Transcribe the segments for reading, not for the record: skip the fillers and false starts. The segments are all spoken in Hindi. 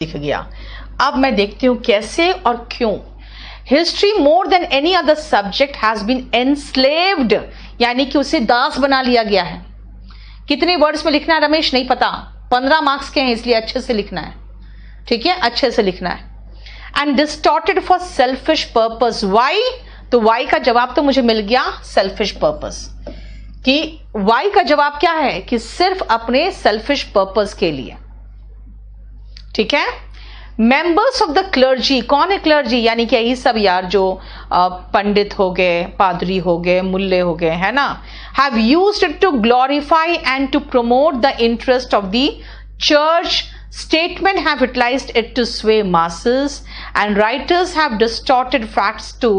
दिख गया। अब मैं देखती हूं कैसे और क्यों। History more than any other subject has been enslaved, यानी कि उसे दास बना लिया गया है। कितने वर्ड्स में लिखना है रमेश? नहीं पता, 15 मार्क्स के हैं, इसलिए अच्छे से लिखना है, ठीक है, अच्छे से लिखना है। And distorted for selfish purpose. Why? तो वाई का जवाब तो मुझे मिल गया, सेल्फिश पर्पस। कि वाई का जवाब क्या है? कि सिर्फ अपने सेल्फिश पर्पस के लिए, ठीक है। मेंबर्स ऑफ द क्लर्जी, कौन है क्लर्जी? यानी कि यही सब यार जो पंडित हो गए, पादरी हो गए, मुल्ले हो गए, है ना। Have used it to glorify and to promote the interest of the church. Statement have utilized it to sway masses, and writers have distorted facts to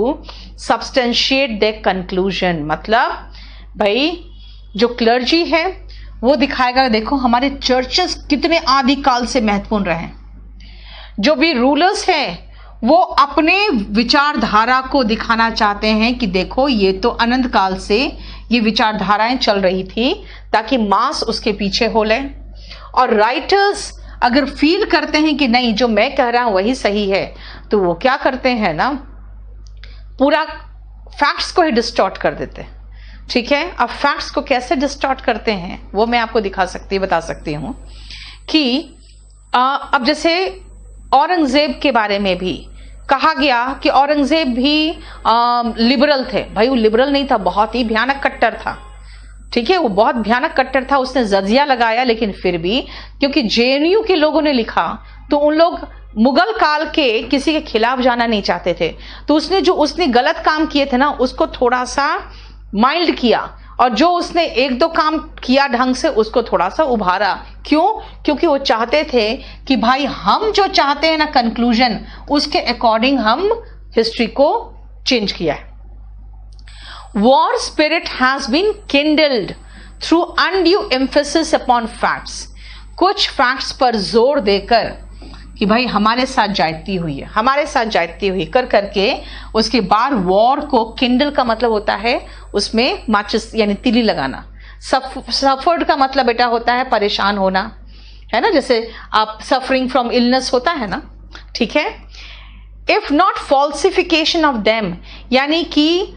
substantiate their conclusion. मतलब भाई जो क्लर्जी है वो दिखाएगा, देखो हमारे चर्चेस कितने आदिकाल से महत्वपूर्ण रहे। जो भी रूलर्स हैं वो अपने विचारधारा को दिखाना चाहते हैं कि देखो ये तो अनंत काल से ये विचारधाराएं चल रही थी, ताकि मास उसके पीछे हो ले। और राइटर्स अगर फील करते हैं कि नहीं जो मैं कह रहा हूं वही सही है, तो वो क्या करते हैं ना, पूरा फैक्ट्स को ही डिस्टॉर्ट कर देते हैं, ठीक है। अब फैक्ट्स को कैसे डिस्टॉर्ट करते हैं वो मैं आपको बता सकती हूं कि अब जैसे औरंगजेब के बारे में भी कहा गया कि औरंगजेब भी लिबरल थे। भाई वो लिबरल नहीं था, बहुत ही भयानक कट्टर था, ठीक है, वो बहुत भयानक कट्टर था। उसने जजिया लगाया, लेकिन फिर भी क्योंकि जेएनयू के लोगों ने लिखा तो उन लोग मुगल काल के किसी के खिलाफ जाना नहीं चाहते थे, तो उसने गलत काम किए थे ना उसको थोड़ा सा माइल्ड किया, और जो उसने एक दो काम किया ढंग से उसको थोड़ा सा उभारा। क्यों? क्योंकि वो चाहते थे कि भाई हम जो चाहते हैं ना कंक्लूजन, उसके अकॉर्डिंग हम हिस्ट्री को चेंज किया है। War spirit has been kindled through undue emphasis upon facts. कुछ फैक्ट्स पर जोर देकर कि भाई हमारे साथ जायती हुई है, हमारे साथ जायती हुई कर करके उसके बाद वॉर को, किंडल का मतलब होता है उसमें माचिस यानी तिली लगाना। सफर्ड का मतलब बेटा होता है परेशान होना, है ना, जैसे आप सफरिंग फ्रॉम इलनेस होता है ना, ठीक है। If not falsification of them, यानी कि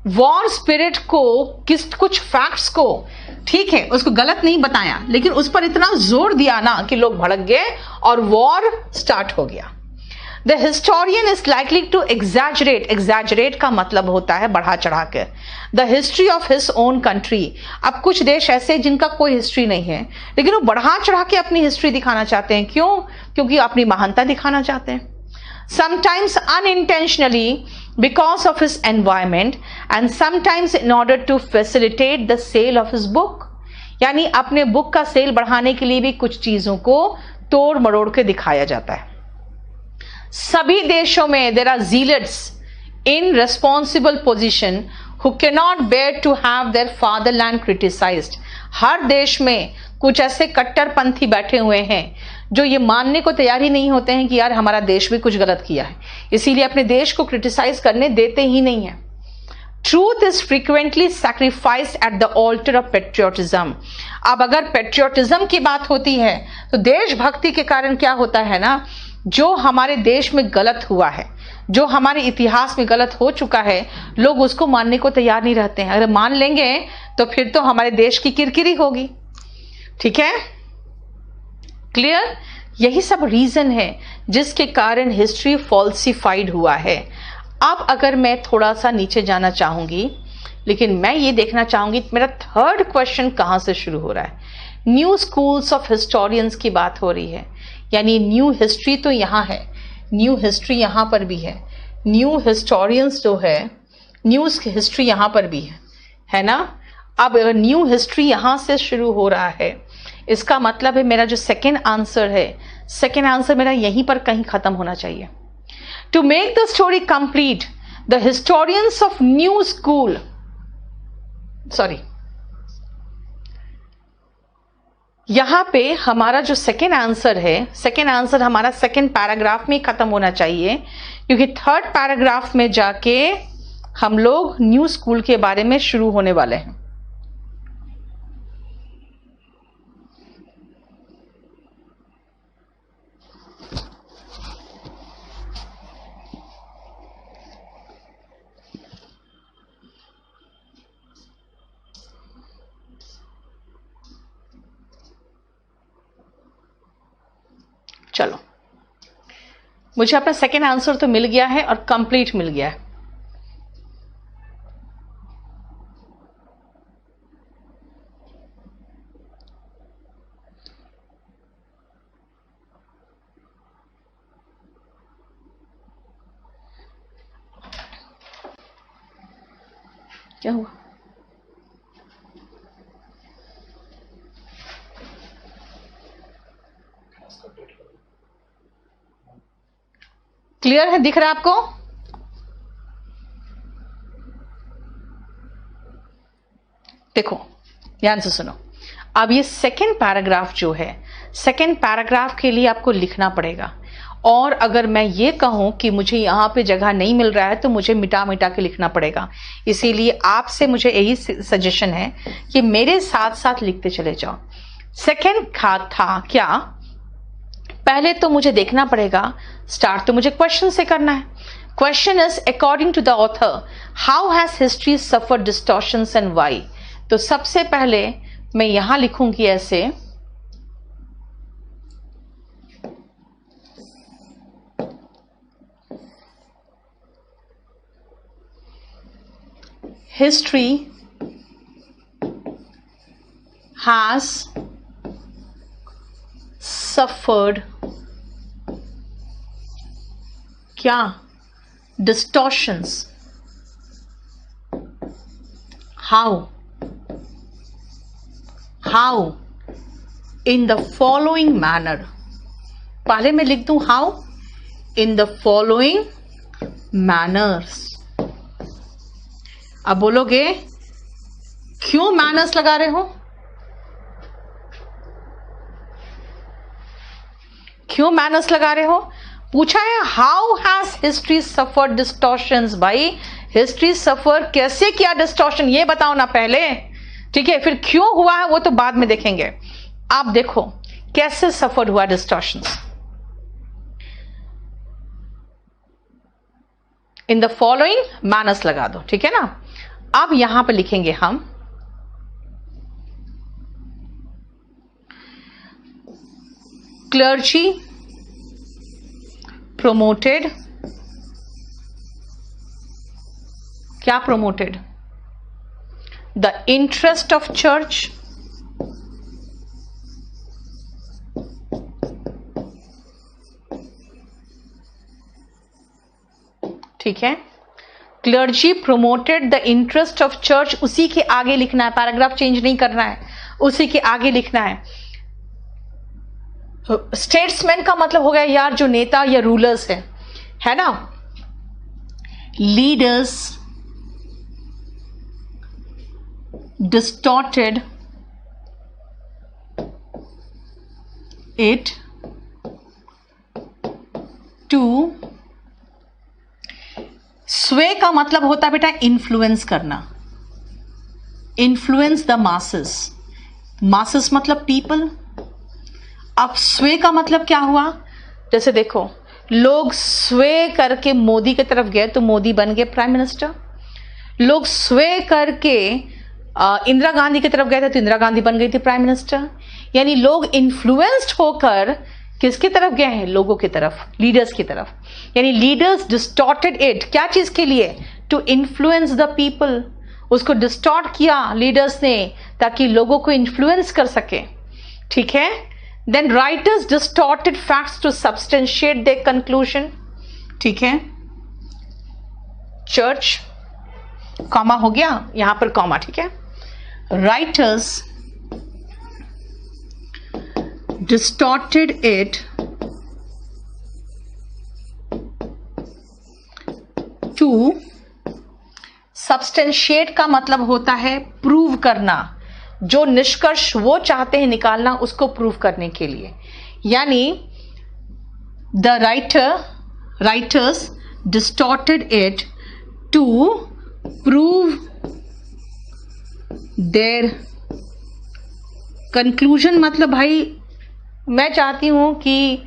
वॉर स्पिरिट को कुछ फैक्ट्स को, ठीक है, उसको गलत नहीं बताया, लेकिन उस पर इतना जोर दिया ना कि लोग भड़क गए और वॉर स्टार्ट हो गया। The historian is likely to exaggerate का मतलब होता है बढ़ा चढ़ा के, the history of his own country. अब कुछ देश ऐसे जिनका कोई हिस्ट्री नहीं है, लेकिन वो बढ़ा चढ़ा के अपनी हिस्ट्री दिखाना चाहते हैं। क्यों? क्योंकि अपनी महानता दिखाना चाहते हैं। Sometimes unintentionally because of his environment, and sometimes in order to facilitate the sale of his book. यानी अपने बुक का सेल बढ़ाने के लिए भी कुछ चीजों को तोड़ मरोड़ के दिखाया जाता है। सभी देशों में there are zealots in responsible position who cannot bear to have their fatherland criticized. हर देश में कुछ ऐसे कट्टरपंथी बैठे हुए हैं जो ये मानने को तैयार ही नहीं होते हैं कि यार हमारा देश भी कुछ गलत किया है, इसीलिए अपने देश को क्रिटिसाइज करने देते ही नहीं है। Truth is frequently sacrificed at the alter of patriotism. अब अगर पेट्रियोटिज्म की बात होती है तो देशभक्ति के कारण क्या होता है ना, जो हमारे देश में गलत हुआ है, जो हमारे इतिहास में गलत हो चुका है, लोग उसको मानने को तैयार नहीं रहते हैं। अगर मान लेंगे तो फिर तो हमारे देश की किरकिरी होगी, ठीक है, क्लियर। यही सब रीजन है जिसके कारण हिस्ट्री फॉल्सिफाइड हुआ है। अब अगर मैं थोड़ा सा नीचे जाना चाहूंगी, लेकिन मैं ये देखना चाहूंगी मेरा थर्ड क्वेश्चन कहां से शुरू हो रहा है। न्यू स्कूल्स ऑफ हिस्टोरियंस की बात हो रही है, यानी न्यू हिस्ट्री तो यहां है, न्यू हिस्ट्री यहां पर भी है, न्यू हिस्टोरियंस जो है, न्यू हिस्ट्री यहां पर भी है ना। अब अगर न्यू हिस्ट्री यहां से शुरू हो रहा है, इसका मतलब है मेरा जो सेकेंड आंसर है, सेकेंड आंसर मेरा यहीं पर कहीं खत्म होना चाहिए। To make the story complete, the historians of new school, sorry, यहां पे हमारा जो सेकेंड आंसर है, सेकेंड आंसर हमारा सेकेंड पैराग्राफ में खत्म होना चाहिए, क्योंकि थर्ड पैराग्राफ में जाके हम लोग न्यू स्कूल के बारे में शुरू होने वाले हैं। चलो, मुझे अपना सेकेंड आंसर तो मिल गया है और कंप्लीट मिल गया है। क्या हुआ? क्लियर है? दिख रहा है आपको? देखो ध्यान से सुनो। अब ये सेकेंड पैराग्राफ जो है, सेकेंड पैराग्राफ के लिए आपको लिखना पड़ेगा। और अगर मैं ये कहूं कि मुझे यहां पे जगह नहीं मिल रहा है तो मुझे मिटा मिटा के लिखना पड़ेगा। इसीलिए आपसे मुझे यही सजेशन है कि मेरे साथ साथ लिखते चले जाओ। सेकेंड था क्या? पहले तो मुझे देखना पड़ेगा, स्टार्ट तो मुझे क्वेश्चन से करना है। Question is according to the author how has history suffered distortions and why. तो सबसे पहले मैं यहां लिखूंगी ऐसे, history has suffered क्या? distortions. How in the following manner. पहले मैं लिख दूं how in the following manners. अब बोलोगे क्यों मैनर्स लगा रहे हो? क्यों मैनर्स लगा रहे हो? पूछा है how has history suffered distortions. भाई हिस्ट्री सफर कैसे किया डिस्टॉर्शन, ये बताओ ना पहले, ठीक है? फिर क्यों हुआ है वो तो बाद में देखेंगे। आप देखो कैसे सफर हुआ distortions. In the following manners लगा दो, ठीक है ना? अब यहां पे लिखेंगे हम क्लर्जी प्रोमोटेड, क्या promoted? The interest of church ठीक है। Clergy promoted the interest of church, उसी के आगे लिखना है, पैराग्राफ चेंज नहीं करना है, उसी के आगे लिखना है। स्टेट्समैन का मतलब हो गया यार जो नेता या रूलर्स है ना? लीडर्स डिस्टॉर्टेड इट टू, स्वे का मतलब होता है बेटा इन्फ्लुएंस करना, इन्फ्लुएंस द मासेस, मासेस मतलब पीपल। अब स्वे का मतलब क्या हुआ? जैसे देखो लोग स्वे करके मोदी की तरफ गए तो मोदी बन गए प्राइम मिनिस्टर, लोग स्वे करके इंदिरा गांधी की तरफ गए थे तो इंदिरा गांधी बन गई थी प्राइम मिनिस्टर। यानी लोग इन्फ्लुएंस्ड होकर किसकी तरफ गए हैं? लोगों की तरफ, लीडर्स की तरफ। यानी लीडर्स डिस्टॉर्टेड इट, क्या चीज के लिए? टू इन्फ्लुएंस द पीपल, उसको डिस्टॉर्ट किया लीडर्स ने ताकि लोगों को इन्फ्लुएंस कर सके, ठीक है। Then writers distorted facts to substantiate their conclusion, ठीक है। चर्च कॉमा हो गया, यहां पर कॉमा, ठीक है। Writers distorted it to substantiate का मतलब होता है प्रूव करना, जो निष्कर्ष वो चाहते हैं निकालना उसको प्रूव करने के लिए। यानी the writers distorted it to prove their conclusion। मतलब भाई मैं चाहती हूं कि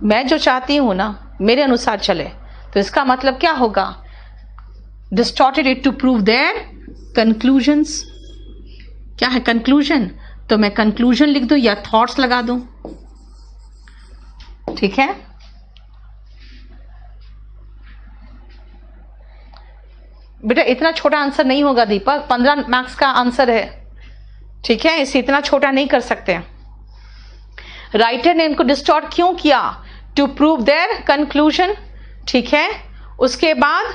मैं जो चाहती हूं ना मेरे अनुसार चले, तो इसका मतलब क्या होगा? Distorted it to prove their conclusions. क्या है कंक्लूजन? तो मैं कंक्लूजन लिख दूं या थॉट्स लगा दूं? ठीक है, बेटा इतना छोटा आंसर नहीं होगा दीपक, 15 मार्क्स का आंसर है, ठीक है, इसे इतना छोटा नहीं कर सकते। राइटर ने इनको डिस्टॉर्ट क्यों किया? टू प्रूव देयर कंक्लूजन, ठीक है। उसके बाद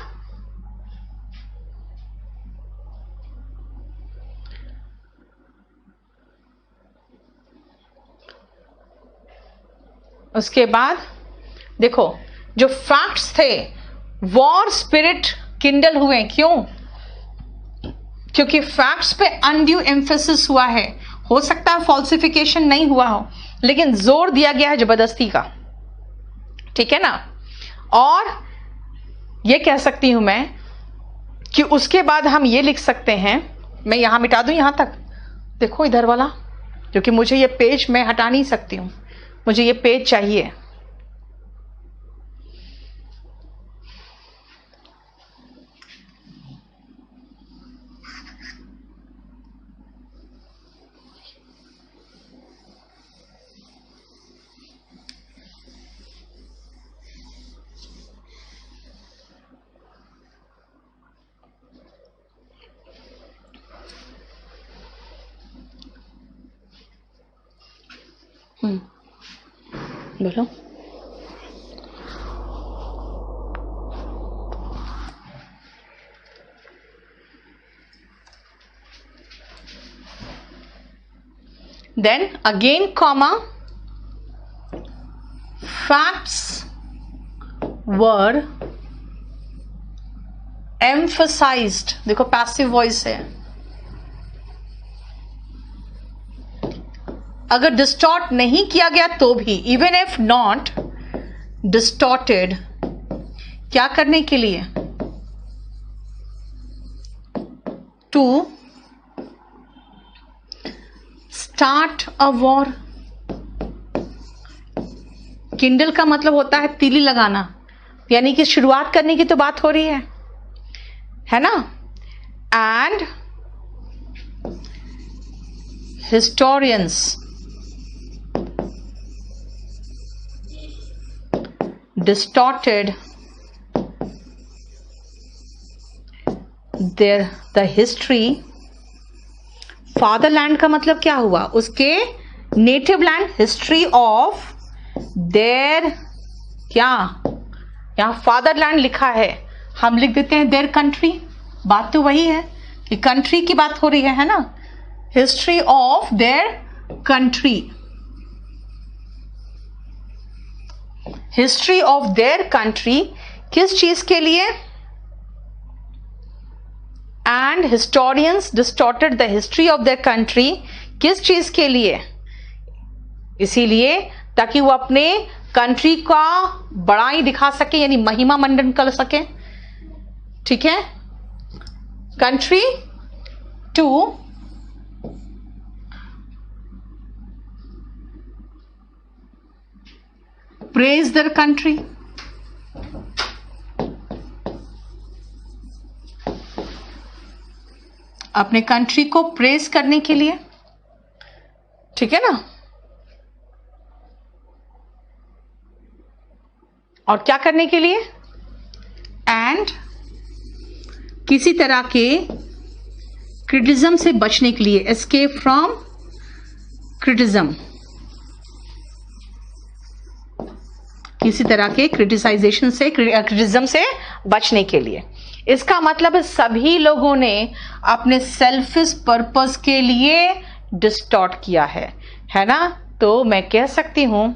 देखो जो फैक्ट्स थे, वॉर स्पिरिट किंडल हुए, क्यों? क्योंकि फैक्ट्स पे अनड्यू एम्फेसिस हुआ है। हो सकता है फॉल्सिफिकेशन नहीं हुआ हो, लेकिन जोर दिया गया है जबरदस्ती का, ठीक है ना। और ये कह सकती हूं मैं कि उसके बाद हम ये लिख सकते हैं, मैं यहां मिटा दूं, यहां तक देखो इधर वाला, क्योंकि मुझे ये पेज मैं हटा नहीं सकती हूं, मुझे ये पेज चाहिए। बोलो। Then again comma, facts were emphasized, देखो पैसिव वॉइस है। अगर डिस्टॉर्ट नहीं किया गया तो भी, इवन इफ नॉट डिस्टॉर्टेड, क्या करने के लिए? To start a war. Kindle का मतलब होता है तीली लगाना, यानी कि शुरुआत करने की तो बात हो रही है ना। And historians distorted the history। Fatherland का मतलब क्या हुआ? उसके native land, history of their, क्या यहां फादरलैंड लिखा है, हम लिख देते हैं देयर कंट्री। बात तो वही है कि कंट्री की बात हो रही है ना। History of their country, history of their country, किस चीज के लिए? And historians distorted the history of their country, किस चीज के लिए? इसीलिए ताकि वो अपने कंट्री का बड़ाई दिखा सके, यानी महिमा मंडन कर सके, ठीक है। Country to praise their country, अपने कंट्री को प्रेज करने के लिए, ठीक है ना। और क्या करने के लिए? एंड किसी तरह के क्रिटिसिज्म से बचने के लिए, एस्केप फ्रॉम क्रिटिसिज्म, किसी तरह के क्रिटिसाइजेशन से, क्रिटिसिज्म से बचने के लिए। इसका मतलब है सभी लोगों ने अपने सेल्फिश पर्पस के लिए डिस्टॉर्ट किया है ना। तो मैं कह सकती हूं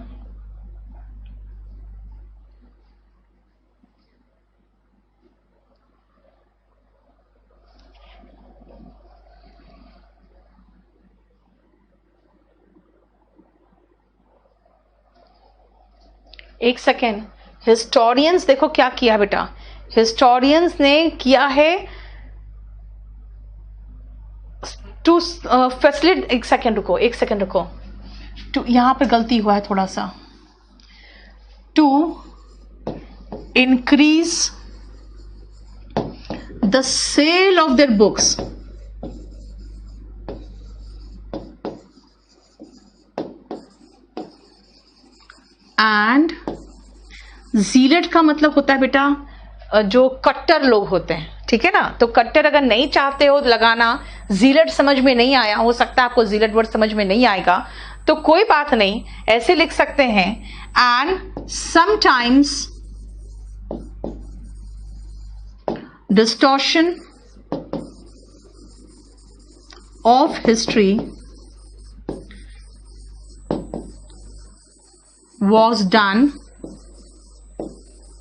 एक सेकेंड, हिस्टोरियंस देखो क्या किया बेटा, हिस्टोरियंस ने किया है टू फैसिलिटेट, एक सेकेंड रुको, टू यहां पे गलती हुआ है थोड़ा सा, to increase the sale of their books, and जीलेट का मतलब होता है बेटा जो कट्टर लोग होते हैं, ठीक है ना। तो कट्टर अगर नहीं चाहते हो लगाना, जीलेट समझ में नहीं आया, हो सकता है आपको जीलेट वर्ड समझ में नहीं आएगा, तो कोई बात नहीं, ऐसे लिख सकते हैं and sometimes distortion of history was done,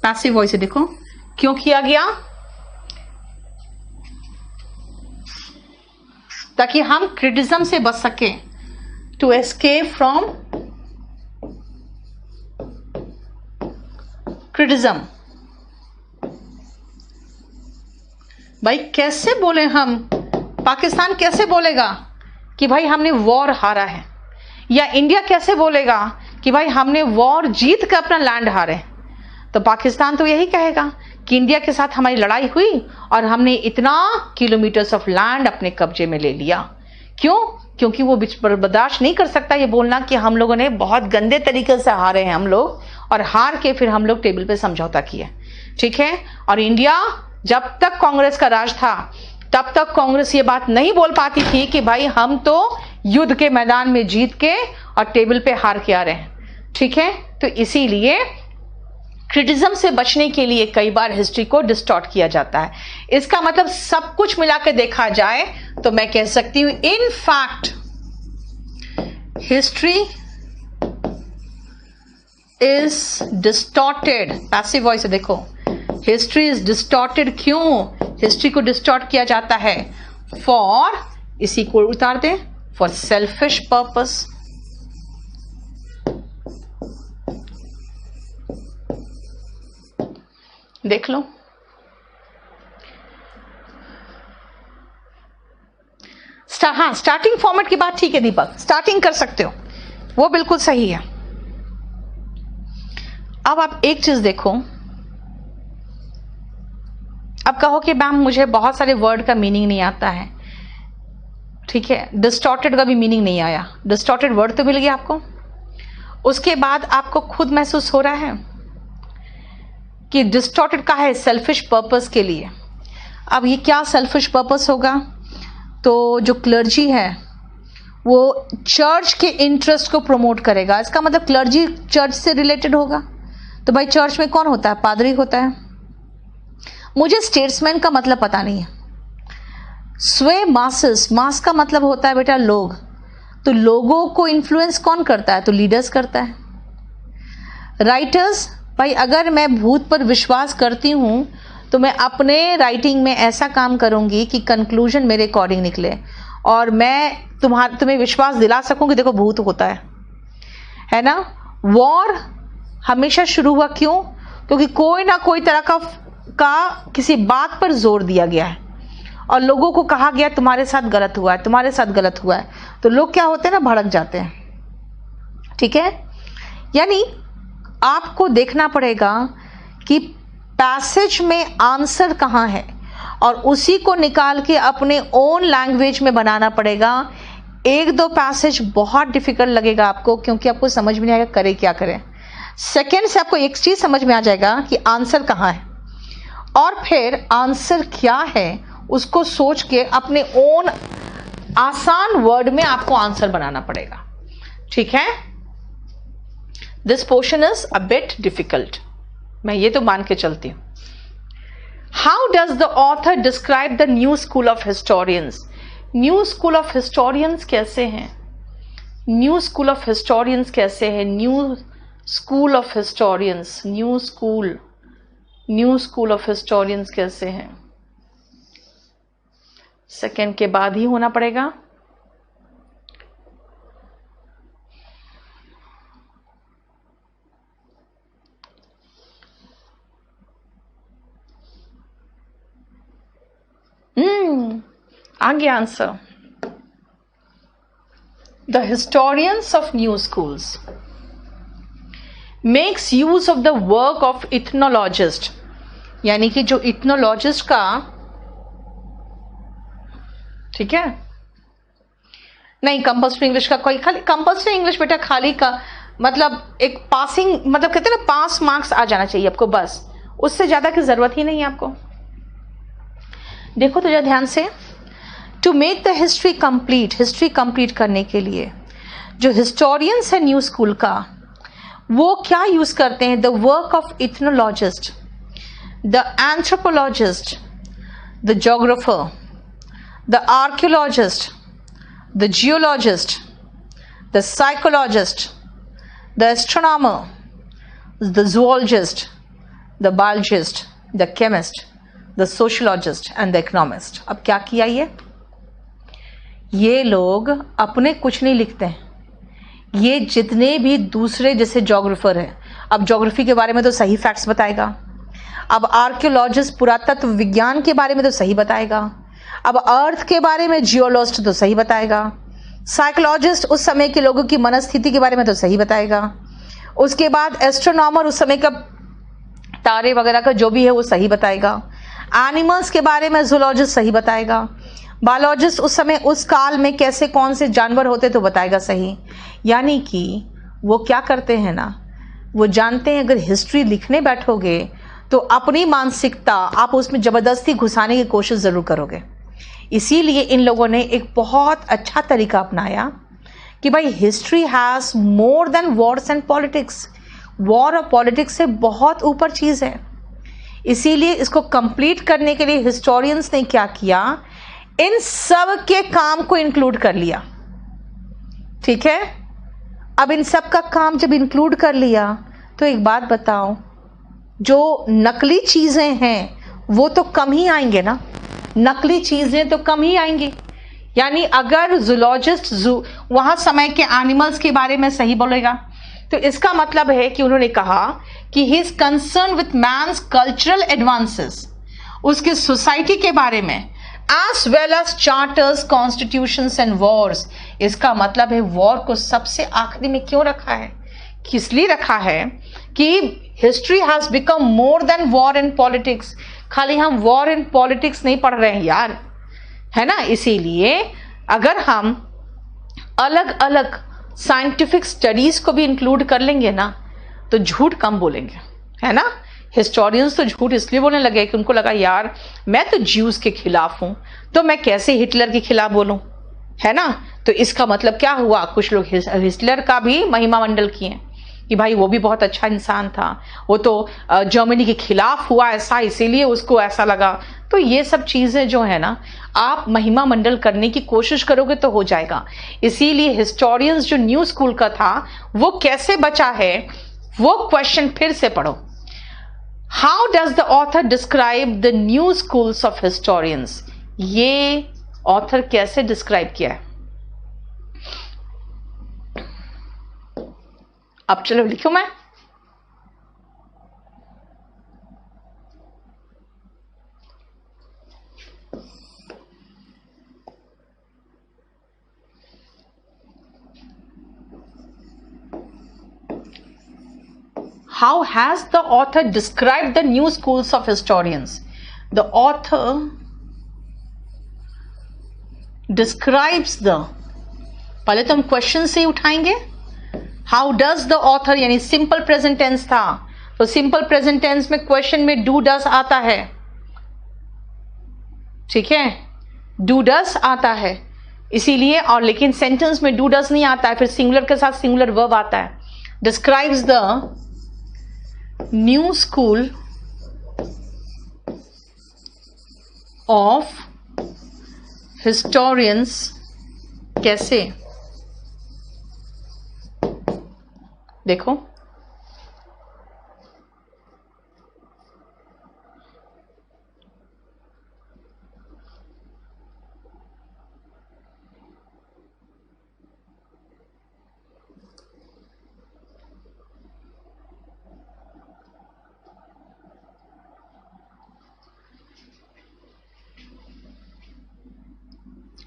passive voice है, देखो क्यों किया गया, ताकि हम क्रिटिसिज्म से बच सके, टू एस्केप फ्रॉम क्रिटिसिज्म। भाई कैसे बोले हम, पाकिस्तान कैसे बोलेगा कि भाई हमने वॉर हारा है, या इंडिया कैसे बोलेगा कि भाई हमने वॉर जीत कर अपना लैंड हारे। तो पाकिस्तान तो यही कहेगा कि इंडिया के साथ हमारी लड़ाई हुई और हमने इतना किलोमीटर्स ऑफ लैंड अपने कब्जे में ले लिया। क्यों? क्योंकि वो बर्दाश्त नहीं कर सकता ये बोलना कि हम लोगों ने बहुत गंदे तरीके से हारे हैं हम लोग, और हार के फिर हम लोग टेबल पे समझौता किए, ठीक है। और इंडिया जब तक कांग्रेस का राज था तब तक कांग्रेस ये बात नहीं बोल पाती थी कि भाई हम तो युद्ध के मैदान में जीत के और टेबल पे हार के आ रहे हैं, ठीक है। तो इसीलिए क्रिटिसिज्म से बचने के लिए कई बार हिस्ट्री को डिस्टॉर्ट किया जाता है। इसका मतलब सब कुछ मिला के देखा जाए तो मैं कह सकती हूं in fact history is distorted, passive voice है, देखो हिस्ट्री इज डिस्टॉर्टेड। क्यों हिस्ट्री को डिस्टॉर्ट किया जाता है? फॉर, इसी को उतार दे, फॉर सेल्फिश पर्पस, देख लो। हाँ, स्टार्टिंग फॉर्मेट की बात ठीक है दीपक, स्टार्टिंग कर सकते हो, वो बिल्कुल सही है। अब आप एक चीज देखो, अब कहो कि मैम मुझे बहुत सारे वर्ड का मीनिंग नहीं आता है, ठीक है, डिस्टॉर्टेड का भी मीनिंग नहीं आया, डिस्टॉर्टेड वर्ड तो मिल गया आपको, उसके बाद आपको खुद महसूस हो रहा है कि डिस्टॉर्टेड का है सेल्फिश पर्पस के लिए। अब ये क्या सेल्फिश पर्पस होगा? तो जो क्लर्जी है वो चर्च के इंटरेस्ट को प्रमोट करेगा, इसका मतलब क्लर्जी चर्च से रिलेटेड होगा। तो भाई चर्च में कौन होता है? पादरी होता है। मुझे स्टेट्समैन का मतलब पता नहीं है। स्वे मासेस, मास का मतलब होता है बेटा लोग, तो लोगों को इन्फ्लुएंस कौन करता है? तो लीडर्स करता है। राइटर्स, भाई अगर मैं भूत पर विश्वास करती हूं तो मैं अपने राइटिंग में ऐसा काम करूंगी कि कंक्लूजन मेरे अकॉर्डिंग निकले और मैं तुम्हें विश्वास दिला सकूं कि देखो भूत होता है ना। वॉर हमेशा शुरू हुआ क्यों? क्योंकि कोई ना कोई तरह का किसी बात पर जोर दिया गया है और लोगों को कहा गया तुम्हारे साथ गलत हुआ है, तुम्हारे साथ गलत हुआ है, तो लोग क्या होते हैं ना, भड़क जाते हैं, ठीक है। यानी आपको देखना पड़ेगा कि पैसेज में आंसर कहाँ है और उसी को निकाल के अपने ओन लैंग्वेज में बनाना पड़ेगा। एक दो पैसेज बहुत डिफिकल्ट लगेगा आपको, क्योंकि आपको समझ में नहीं आएगा करे क्या करें। सेकेंड से आपको एक चीज समझ में आ जाएगा कि आंसर कहाँ है, और फिर आंसर क्या है उसको सोच के अपने ओन आसान वर्ड में आपको आंसर बनाना पड़ेगा, ठीक है। This portion is a bit difficult, मैं ये तो मान के चलती हूं। How does the author describe the new school of historians? New school of historians कैसे हैं? न्यू स्कूल ऑफ हिस्टोरियंस कैसे हैं? New school of historians, new school of historians कैसे हैं? सेकेंड के बाद ही होना पड़ेगा। आगे answer. The historians of new schools makes use of the work of ethnologist, यानी कि जो इथनोलॉजिस्ट का, ठीक है, नहीं कंपल्सरी इंग्लिश का कोई, खाली कंपल्सरी इंग्लिश बेटा खाली का मतलब एक पासिंग, मतलब कहते हैं ना पास मार्क्स आ जाना चाहिए आपको, बस उससे ज्यादा की जरूरत ही नहीं है आपको। देखो तो जरा ध्यान से, to make the history complete, history complete करने के लिए जो हिस्टोरियंस है न्यू स्कूल का, वो क्या यूज करते हैं? The work of ethnologist, the anthropologist, the geographer, the archaeologist, the geologist, the psychologist, the astronomer, the zoologist, the biologist, the chemist, the sociologist and the economist. अब क्या किया ये लोग अपने कुछ नहीं लिखते हैं, ये जितने भी दूसरे जैसे जोग्राफर है, अब ज्योग्राफी के बारे में तो सही फैक्ट्स बताएगा, अब आर्कियोलॉजिस्ट पुरातत्व विज्ञान के बारे में तो सही बताएगा, अब अर्थ के बारे में जियोलॉजिस्ट तो सही बताएगा, साइकोलॉजिस्ट उस समय के लोगों की मनस्थिति के बारे में तो सही बताएगा, उसके बाद एस्ट्रोनॉमर उस समय का तारे वगैरह का जो भी है वो सही बताएगा, एनिमल्स के बारे में जूलॉजिस्ट सही बताएगा, बायोलॉजिस्ट उस समय उस काल में कैसे कौन से जानवर होते तो बताएगा सही। यानी कि वो क्या करते हैं ना, वो जानते हैं अगर हिस्ट्री लिखने बैठोगे तो अपनी मानसिकता आप उसमें जबरदस्ती घुसाने की कोशिश जरूर करोगे। इसीलिए इन लोगों ने एक बहुत अच्छा तरीका अपनाया कि भाई history has more than Wars and politics, war और पॉलिटिक्स से बहुत ऊपर चीज है। इसीलिए इसको कंप्लीट करने के लिए हिस्टोरियंस ने क्या किया, इन सब के काम को इंक्लूड कर लिया। ठीक है, अब इन सब का काम जब इंक्लूड कर लिया तो एक बात बताओ, जो नकली चीजें हैं वो तो कम ही आएंगे ना, नकली चीजें तो कम ही आएंगी। यानी अगर जूलॉजिस्ट वहां समय के एनिमल्स के बारे में सही बोलेगा तो इसका मतलब है कि उन्होंने कहा कि he is concern with man's cultural advances, उसके सोसाइटी के बारे में, as well as charters, constitutions and wars. इसका मतलब है वॉर को सबसे आखिरी में क्यों रखा है, किस लिए रखा है कि history has become more than war and politics. खाली हम वॉर एंड पॉलिटिक्स नहीं पढ़ रहे हैं यार, है ना। इसीलिए अगर हम अलग अलग साइंटिफिक स्टडीज को भी इंक्लूड कर लेंगे ना तो झूठ कम बोलेंगे, है ना। हिस्टोरियंस तो झूठ इसलिए बोलने लगे कि उनको लगा यार मैं तो ज्यूज के खिलाफ हूं तो मैं कैसे हिटलर के खिलाफ बोलूं, है ना। तो इसका मतलब क्या हुआ, कुछ लोग हिटलर का भी महिमा मंडल किए कि भाई वो भी बहुत अच्छा इंसान था, वो तो जर्मनी के खिलाफ हुआ ऐसा इसीलिए उसको ऐसा लगा। तो ये सब चीजें जो है ना आप महिमा मंडल करने की कोशिश करोगे तो हो जाएगा। इसीलिए हिस्टोरियंस जो न्यू स्कूल का था वो कैसे बचा है, वो क्वेश्चन फिर से पढ़ो। How does the author describe the new schools of historians, ये ऑथर कैसे डिस्क्राइब किया है। अब चलो लिखूं मैं, how has the author described the new schools of historians? The author describes the, पहले तो हम क्वेश्चन से ही उठाएंगे। हाउ डज द ऑथर यानी सिंपल प्रेजेंट टेंस था तो सिंपल प्रेजेंट टेंस में क्वेश्चन में डू डस आता है, ठीक है, डू डस आता है इसीलिए। और लेकिन सेंटेंस में डू डस नहीं आता है, फिर सिंगुलर के साथ सिंगुलर वर्ब आता है। Describes the new school of historians, कैसे, देखो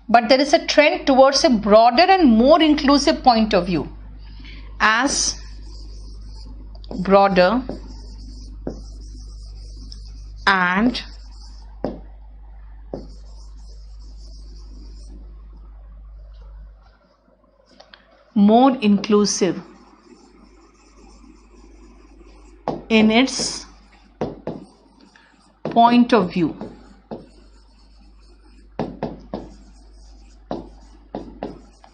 but there is a trend towards a broader and more inclusive point of view, as broader and more inclusive in its point of view.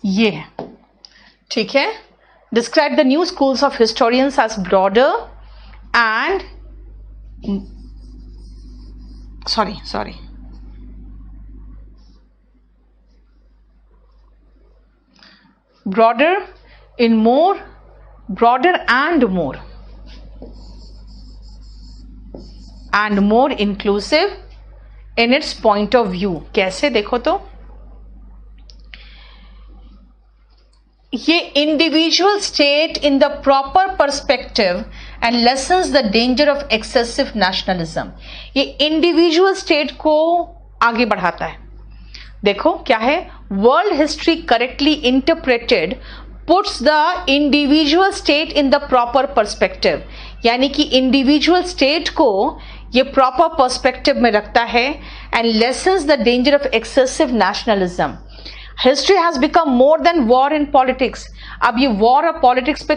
ये है, ठीक है. Describe the new schools of historians as broader and sorry broader and more inclusive in its point of view. कैसे, देखो तो, ये individual state in the proper perspective and lessons the danger of excessive nationalism. ये इंडिविजुअल स्टेट को आगे बढ़ाता है. देखो क्या है, world history correctly interpreted puts the individual state in the proper perspective. यानी कि इंडिविजुअल स्टेट को ये प्रॉपर पर्सपेक्टिव में रखता है and lessons the danger of excessive nationalism. History has become more than war in politics. अब ये वॉर और पॉलिटिक्स पे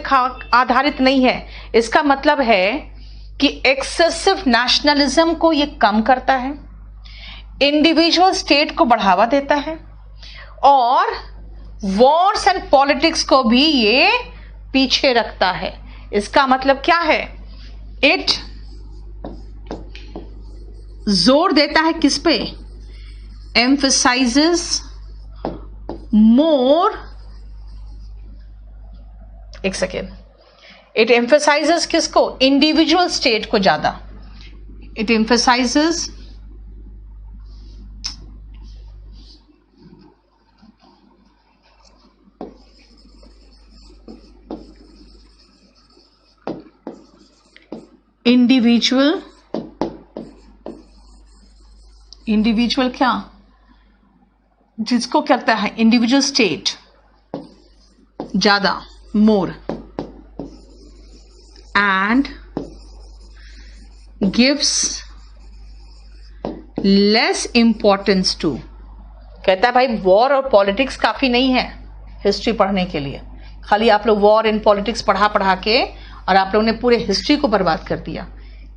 आधारित नहीं है. इसका मतलब है कि एक्सेसिव नेशनलिज्म को ये कम करता है, इंडिविजुअल स्टेट को बढ़ावा देता है, और वॉर्स एंड पॉलिटिक्स को भी ये पीछे रखता है. इसका मतलब क्या है, इट जोर देता है किस पे, एम्फसाइजेस मोर, एक सेकेंड, इट एम्फसाइजेस किसको, इंडिविजुअल स्टेट को ज्यादा. इट एम्फसाइजेस इंडिविजुअल क्या, जिसको कहता है इंडिविजुअल स्टेट ज्यादा, more, and gives less importance to. कहता है भाई वॉर और पॉलिटिक्स काफी नहीं है हिस्ट्री पढ़ने के लिए. खाली आप लोग वॉर एंड पॉलिटिक्स पढ़ा के और आप लोगों ने पूरे हिस्ट्री को बर्बाद कर दिया.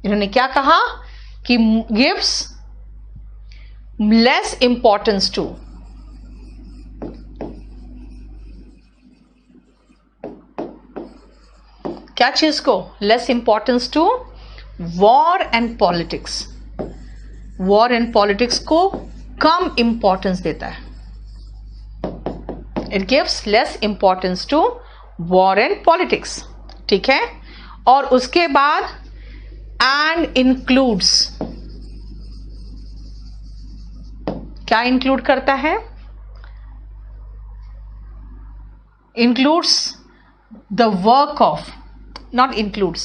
इन्होंने क्या कहा कि गिव्स लेस इंपॉर्टेंस टू. क्या चीज को, less importance to war and politics. War and politics को कम इंपॉर्टेंस देता है. It gives less importance to war and politics. ठीक है. और उसके बाद एंड इंक्लूड्स, क्या इंक्लूड करता है, includes the work of, not includes,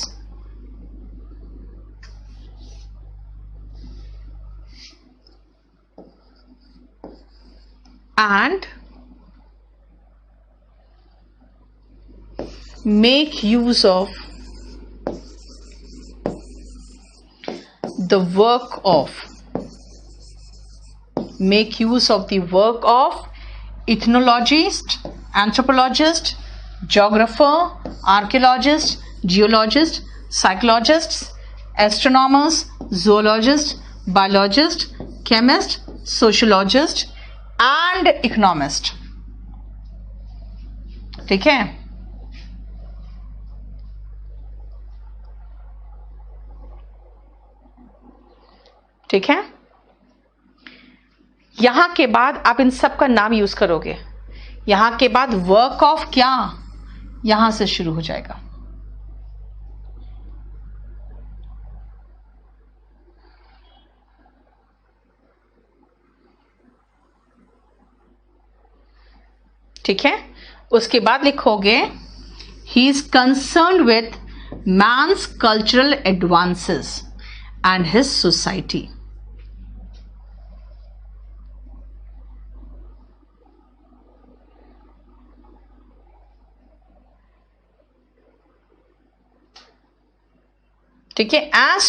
and make use of the work of, make use of the work of ethnologist, anthropologist, geographer, archaeologist, geologists, psychologists, astronomers, zoologists, biologists, chemists, sociologists and economists. ठीक है. ठीक है. यहां के बाद आप इन सब का नाम यूज करोगे. यहां के बाद वर्क ऑफ क्या, यहां से शुरू हो जाएगा. ठीक है. उसके बाद लिखोगे he is concerned with man's cultural advances and his society. ठीक है. एज